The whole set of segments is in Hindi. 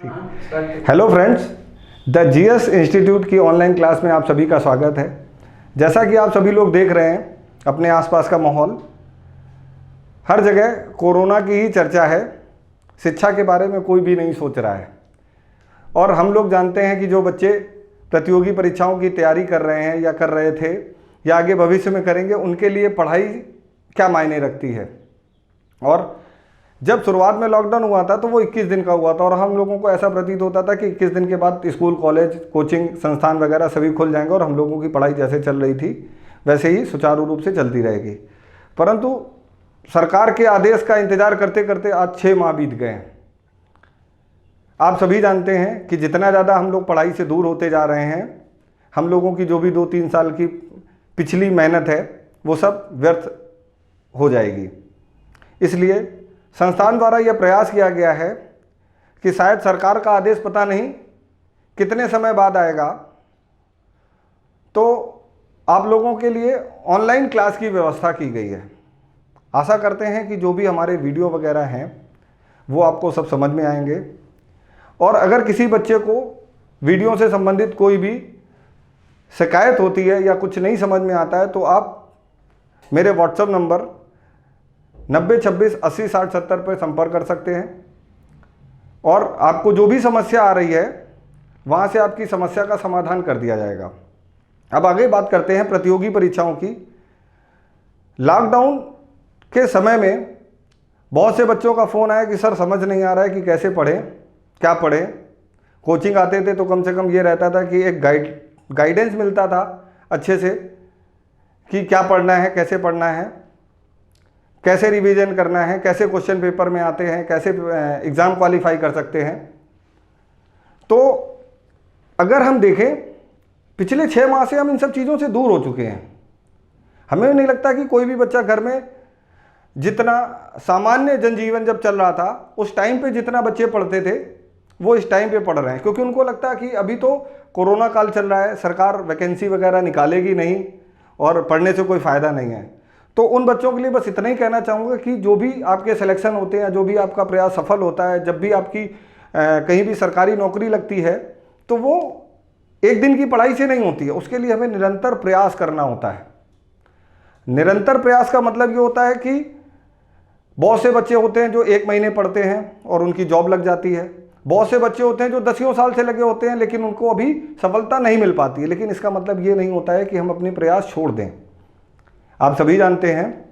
Hello friends, the GS institute की ऑनलाइन क्लास में आप सभी का स्वागत है। जैसा कि आप सभी लोग देख रहे हैं, अपने आसपास का माहौल हर जगह कोरोना की ही चर्चा है। शिक्षा के बारे में कोई भी नहीं सोच रहा है। और हम लोग जानते हैं कि जो बच्चे प्रतियोगी परीक्षाओं की तैयारी कर रहे हैं या कर रहे थे या आगे भविष्य में करेंगे, उनके लिए पढ़ाई क्या मायने रखती है। और जब शुरुआत में लॉकडाउन हुआ था तो वो 21 दिन का हुआ था और हम लोगों को ऐसा प्रतीत होता था कि 21 दिन के बाद स्कूल, कॉलेज, कोचिंग संस्थान वगैरह सभी खुल जाएंगे और हम लोगों की पढ़ाई जैसे चल रही थी वैसे ही सुचारू रूप से चलती रहेगी। परंतु सरकार के आदेश का इंतजार करते करते आज 6 माह बीत गए हैं। आप सभी जानते हैं कि जितना ज़्यादा हम लोग पढ़ाई से दूर होते जा रहे हैं, हम लोगों की जो भी 2-3 साल की पिछली मेहनत है वो सब व्यर्थ हो जाएगी। इसलिए संस्थान द्वारा यह प्रयास किया गया है कि शायद सरकार का आदेश पता नहीं कितने समय बाद आएगा, तो आप लोगों के लिए ऑनलाइन क्लास की व्यवस्था की गई है। आशा करते हैं कि जो भी हमारे वीडियो वगैरह हैं वो आपको सब समझ में आएंगे। और अगर किसी बच्चे को वीडियो से संबंधित कोई भी शिकायत होती है या कुछ नहीं समझ में आता है तो आप मेरे व्हाट्सएप नंबर 9026806070 पर संपर्क कर सकते हैं और आपको जो भी समस्या आ रही है वहाँ से आपकी समस्या का समाधान कर दिया जाएगा। अब आगे बात करते हैं प्रतियोगी परीक्षाओं की। लॉकडाउन के समय में बहुत से बच्चों का फ़ोन आया कि सर समझ नहीं आ रहा है कि कैसे पढ़ें, क्या पढ़ें। कोचिंग आते थे तो कम से कम ये रहता था कि एक गाइडेंस मिलता था अच्छे से कि क्या पढ़ना है, कैसे पढ़ना है, कैसे रिवीजन करना है, कैसे क्वेश्चन पेपर में आते हैं, कैसे एग्ज़ाम क्वालिफाई कर सकते हैं। तो अगर हम देखें पिछले 6 माह से हम इन सब चीज़ों से दूर हो चुके हैं। हमें नहीं लगता कि कोई भी बच्चा घर में जितना सामान्य जनजीवन जब चल रहा था उस टाइम पे जितना बच्चे पढ़ते थे वो इस टाइम पे पढ़ रहे हैं, क्योंकि उनको लगता है कि अभी तो कोरोना काल चल रहा है, सरकार वैकेंसी वगैरह निकालेगी नहीं और पढ़ने से कोई फ़ायदा नहीं है। तो उन बच्चों के लिए बस इतना ही कहना चाहूँगा कि जो भी आपके सिलेक्शन होते हैं, जो भी आपका प्रयास सफल होता है, जब भी आपकी कहीं भी सरकारी नौकरी लगती है तो वो एक दिन की पढ़ाई से नहीं होती है। उसके लिए हमें निरंतर प्रयास करना होता है। निरंतर प्रयास का मतलब ये होता है कि बहुत से बच्चे होते हैं जो 1 महीने पढ़ते हैं और उनकी जॉब लग जाती है। बहुत से बच्चे होते हैं जो 10 साल से लगे होते हैं लेकिन उनको अभी सफलता नहीं मिल पाती है। लेकिन इसका मतलब ये नहीं होता है कि हम अपने प्रयास छोड़ दें। आप सभी जानते हैं,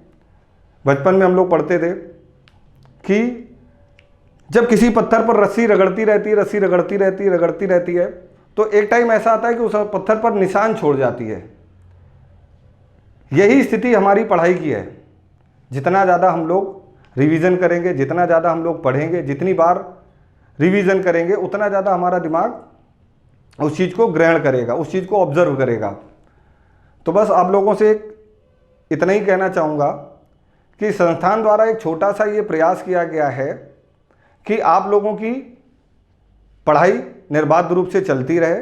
बचपन में हम लोग पढ़ते थे कि जब किसी पत्थर पर रस्सी रगड़ती रहती है तो एक टाइम ऐसा आता है कि उस पत्थर पर निशान छोड़ जाती है। यही स्थिति हमारी पढ़ाई की है। जितना ज़्यादा हम लोग रिवीजन करेंगे, जितना ज़्यादा हम लोग पढ़ेंगे, जितनी बार रिवीजन करेंगे, उतना ज़्यादा हमारा दिमाग उस चीज़ को ग्रहण करेगा, उस चीज़ को ऑब्जर्व करेगा। तो बस आप लोगों से इतना ही कहना चाहूँगा कि संस्थान द्वारा एक छोटा सा ये प्रयास किया गया है कि आप लोगों की पढ़ाई निर्बाध रूप से चलती रहे।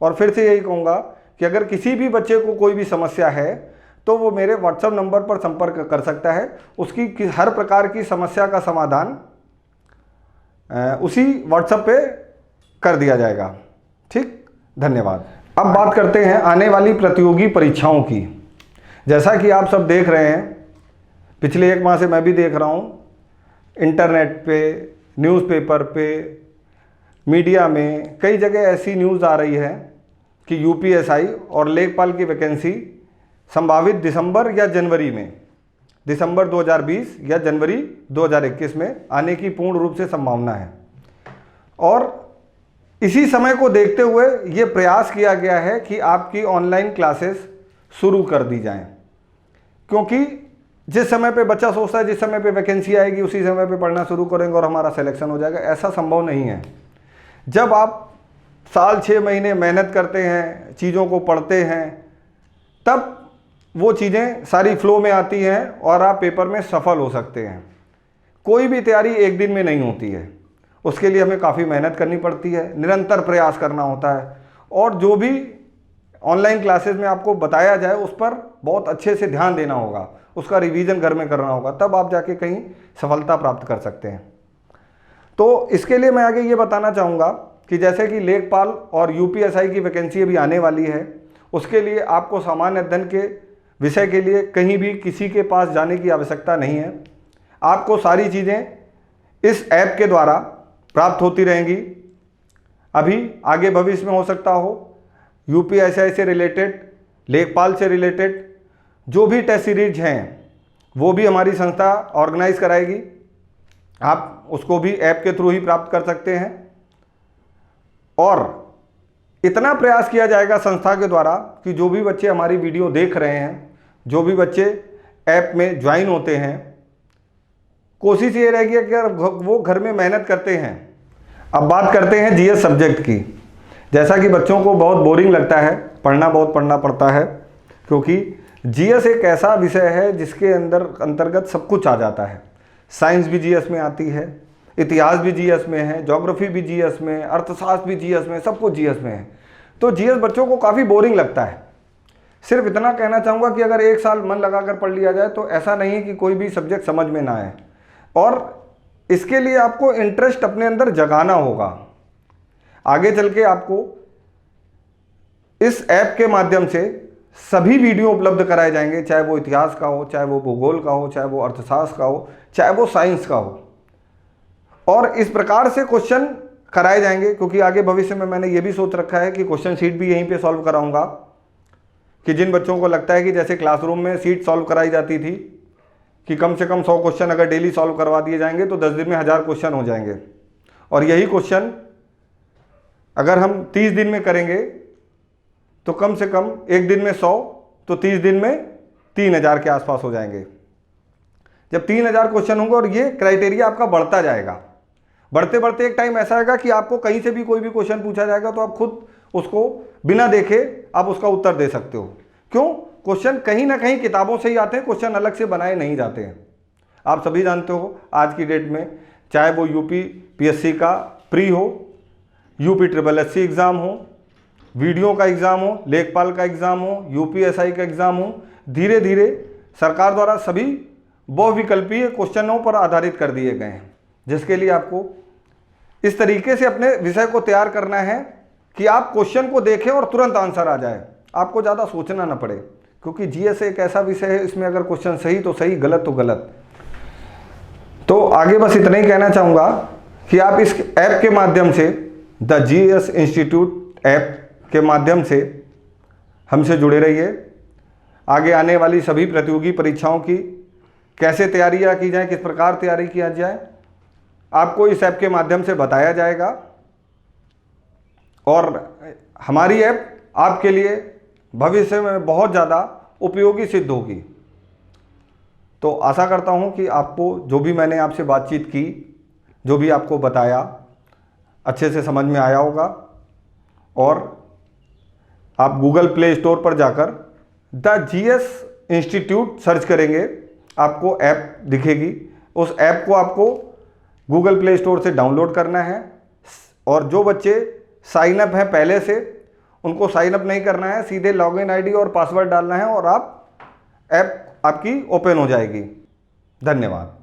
और फिर से यही कहूँगा कि अगर किसी भी बच्चे को कोई भी समस्या है तो वो मेरे व्हाट्सएप नंबर पर संपर्क कर सकता है। उसकी हर प्रकार की समस्या का समाधान उसी व्हाट्सएप पे कर दिया जाएगा। ठीक, धन्यवाद। अब बात करते हैं आने वाली प्रतियोगी परीक्षाओं की। जैसा कि आप सब देख रहे हैं, पिछले 1 माह से मैं भी देख रहा हूँ, इंटरनेट पे, न्यूज़पेपर पे, मीडिया में कई जगह ऐसी न्यूज़ आ रही है कि यूपीएसआई और लेखपाल की वैकेंसी संभावित दिसंबर या जनवरी में, दिसंबर 2020 या जनवरी 2021 में आने की पूर्ण रूप से संभावना है। और इसी समय को देखते हुए ये प्रयास किया गया है कि आपकी ऑनलाइन क्लासेस शुरू कर दी जाएं, क्योंकि जिस समय पे बच्चा सोचता है जिस समय पे वैकेंसी आएगी उसी समय पे पढ़ना शुरू करेंगे और हमारा सिलेक्शन हो जाएगा, ऐसा संभव नहीं है। जब आप साल 6 महीने मेहनत करते हैं, चीज़ों को पढ़ते हैं, तब वो चीज़ें सारी फ्लो में आती हैं और आप पेपर में सफल हो सकते हैं। कोई भी तैयारी एक दिन में नहीं होती है, उसके लिए हमें काफ़ी मेहनत करनी पड़ती है, निरंतर प्रयास करना होता है। और जो भी ऑनलाइन क्लासेस में आपको बताया जाए उस पर बहुत अच्छे से ध्यान देना होगा, उसका रिवीजन घर में करना होगा, तब आप जाके कहीं सफलता प्राप्त कर सकते हैं। तो इसके लिए मैं आगे ये बताना चाहूँगा कि जैसे कि लेखपाल और यूपीएसआई की वैकेंसी अभी आने वाली है, उसके लिए आपको सामान्य अध्ययन के विषय के लिए कहीं भी किसी के पास जाने की आवश्यकता नहीं है। आपको सारी चीज़ें इस ऐप के द्वारा प्राप्त होती रहेंगी। अभी आगे भविष्य में हो सकता हो यूपीएसआई से रिलेटेड, लेखपाल से रिलेटेड जो भी टेस्ट सीरीज हैं वो भी हमारी संस्था ऑर्गेनाइज कराएगी। आप उसको भी ऐप के थ्रू ही प्राप्त कर सकते हैं। और इतना प्रयास किया जाएगा संस्था के द्वारा कि जो भी बच्चे हमारी वीडियो देख रहे हैं, जो भी बच्चे ऐप में ज्वाइन होते हैं, कोशिश ये रहेगी कि अगर वो घर में मेहनत करते हैं। अब बात करते हैं जीएस सब्जेक्ट की। जैसा कि बच्चों को बहुत बोरिंग लगता है, बहुत पढ़ना पड़ता है, क्योंकि जीएस एक ऐसा विषय है जिसके अंतर्गत सब कुछ आ जाता है। साइंस भी जीएस में आती है, इतिहास भी जीएस में है, ज्योग्राफी भी जीएस में, अर्थशास्त्र भी जीएस में, सब कुछ जीएस में है। तो जीएस बच्चों को काफ़ी बोरिंग लगता है। सिर्फ इतना कहना चाहूँगा कि अगर एक साल मन लगाकर पढ़ लिया जाए तो ऐसा नहीं है कि कोई भी सब्जेक्ट समझ में ना आए। और इसके लिए आपको इंटरेस्ट अपने अंदर जगाना होगा। आगे चल के आपको इस ऐप के माध्यम से सभी वीडियो उपलब्ध कराए जाएंगे, चाहे वो इतिहास का हो, चाहे वो भूगोल का हो, चाहे वो अर्थशास्त्र का हो, चाहे वो साइंस का हो। और इस प्रकार से क्वेश्चन कराए जाएंगे, क्योंकि आगे भविष्य में मैंने ये भी सोच रखा है कि क्वेश्चन शीट भी यहीं पे सॉल्व कराऊंगा। कि जिन बच्चों को लगता है कि जैसे क्लासरूम में शीट सॉल्व कराई जाती थी कि कम से कम 100 क्वेश्चन अगर डेली सॉल्व करवा दिए जाएंगे तो 10 दिन में 1000 क्वेश्चन हो जाएंगे, और यही क्वेश्चन अगर हम 30 दिन में करेंगे तो कम से कम एक दिन में 100, तो 30 दिन में 3000 के आसपास हो जाएंगे। जब 3000 क्वेश्चन होंगे और ये क्राइटेरिया आपका बढ़ता जाएगा, बढ़ते बढ़ते एक टाइम ऐसा आएगा कि आपको कहीं से भी कोई भी क्वेश्चन पूछा जाएगा तो आप खुद उसको बिना देखे आप उसका उत्तर दे सकते हो। क्यों? क्वेश्चन कहीं ना कहीं किताबों से ही आते हैं, क्वेश्चन अलग से बनाए नहीं जाते हैं। आप सभी जानते हो आज की डेट में, चाहे वो यूपी पीएससी का प्री हो, यूपी SSSC एग्ज़ाम हो, वीडियो का एग्ज़ाम हो, लेखपाल का एग्ज़ाम हो, यूपीएसआई का एग्ज़ाम हो, धीरे धीरे सरकार द्वारा सभी बहुविकल्पीय क्वेश्चनों पर आधारित कर दिए गए हैं, जिसके लिए आपको इस तरीके से अपने विषय को तैयार करना है कि आप क्वेश्चन को देखें और तुरंत आंसर आ जाए, आपको ज़्यादा सोचना ना पड़े। क्योंकि जीएस एक ऐसा विषय है, इसमें अगर क्वेश्चन सही तो सही, गलत तो गलत। तो आगे बस इतना ही कहना चाहूँगा कि आप इस ऐप के माध्यम से, द जीएस इंस्टीट्यूट ऐप के माध्यम से हमसे जुड़े रहिए। आगे आने वाली सभी प्रतियोगी परीक्षाओं की कैसे तैयारियाँ की जाए, किस प्रकार तैयारी किया जाए, आपको इस ऐप के माध्यम से बताया जाएगा। और हमारी ऐप आपके लिए भविष्य में बहुत ज़्यादा उपयोगी सिद्ध होगी। तो आशा करता हूँ कि आपको जो भी मैंने आपसे बातचीत की, जो भी आपको बताया, अच्छे से समझ में आया होगा। और आप गूगल प्ले स्टोर पर जाकर द जीएस इंस्टीट्यूट सर्च करेंगे, आपको ऐप दिखेगी। उस ऐप को आपको गूगल प्ले स्टोर से डाउनलोड करना है। और जो बच्चे साइन अप हैं पहले से, उनको साइन अप नहीं करना है, सीधे लॉगिन आईडी और पासवर्ड डालना है और आप ऐप आपकी ओपन हो जाएगी। धन्यवाद।